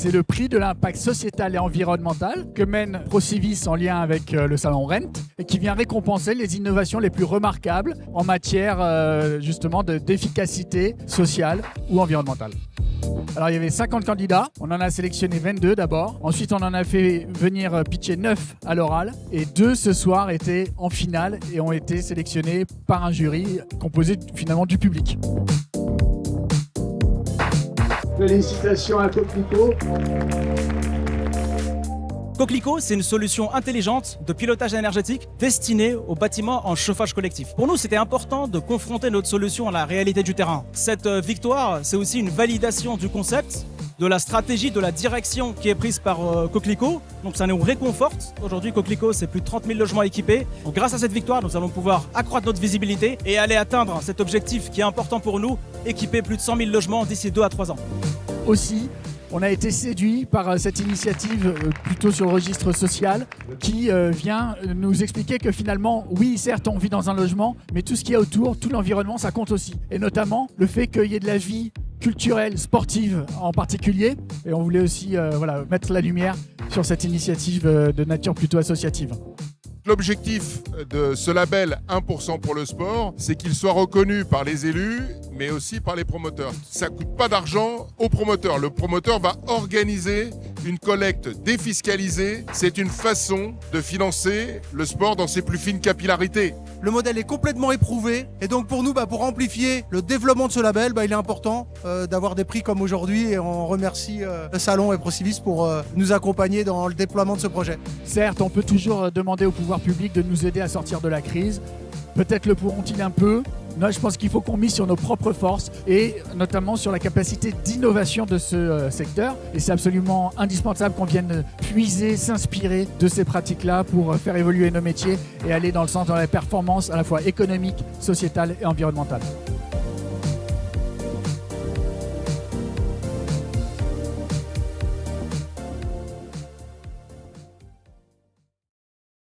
C'est le prix de l'impact sociétal et environnemental que mène Procivis en lien avec le salon Rent et qui vient récompenser les innovations les plus remarquables en matière justement d'efficacité sociale ou environnementale. Alors il y avait 50 candidats, on en a sélectionné 22 d'abord, ensuite on en a fait venir pitcher 9 à l'oral et 2 ce soir étaient en finale et ont été sélectionnés par un jury composé finalement du public. Félicitations à Coquelicot. Coquelicot, c'est une solution intelligente de pilotage énergétique destinée aux bâtiments en chauffage collectif. Pour nous, c'était important de confronter notre solution à la réalité du terrain. Cette victoire, c'est aussi une validation du concept, de la stratégie, de la direction qui est prise par Coquelicot. Donc ça nous réconforte. Aujourd'hui, Coquelicot, c'est plus de 30 000 logements équipés. Donc grâce à cette victoire, nous allons pouvoir accroître notre visibilité et aller atteindre cet objectif qui est important pour nous, équiper plus de 100 000 logements d'ici 2 à 3 ans. Aussi, on a été séduit par cette initiative plutôt sur le registre social qui vient nous expliquer que finalement, oui, certes, on vit dans un logement, mais tout ce qu'il y a autour, tout l'environnement, ça compte aussi. Et notamment, le fait qu'il y ait de la vie culturelle, sportive en particulier. Et on voulait aussi mettre la lumière sur cette initiative de nature plutôt associative. L'objectif de ce label 1% pour le sport, c'est qu'il soit reconnu par les élus, mais aussi par les promoteurs. Ça ne coûte pas d'argent aux promoteurs. Le promoteur va organiser une collecte défiscalisée. C'est une façon de financer le sport dans ses plus fines capillarités. Le modèle est complètement éprouvé et donc pour nous, pour amplifier le développement de ce label, il est important d'avoir des prix comme aujourd'hui et on remercie le Salon et Procivis pour nous accompagner dans le déploiement de ce projet. Certes, on peut toujours demander au pouvoir public de nous aider à sortir de la crise. Peut-être le pourront-ils un peu. Moi, je pense qu'il faut qu'on mise sur nos propres forces et notamment sur la capacité d'innovation de ce secteur. Et c'est absolument indispensable qu'on vienne puiser, s'inspirer de ces pratiques-là pour faire évoluer nos métiers et aller dans le sens de la performance à la fois économique, sociétale et environnementale.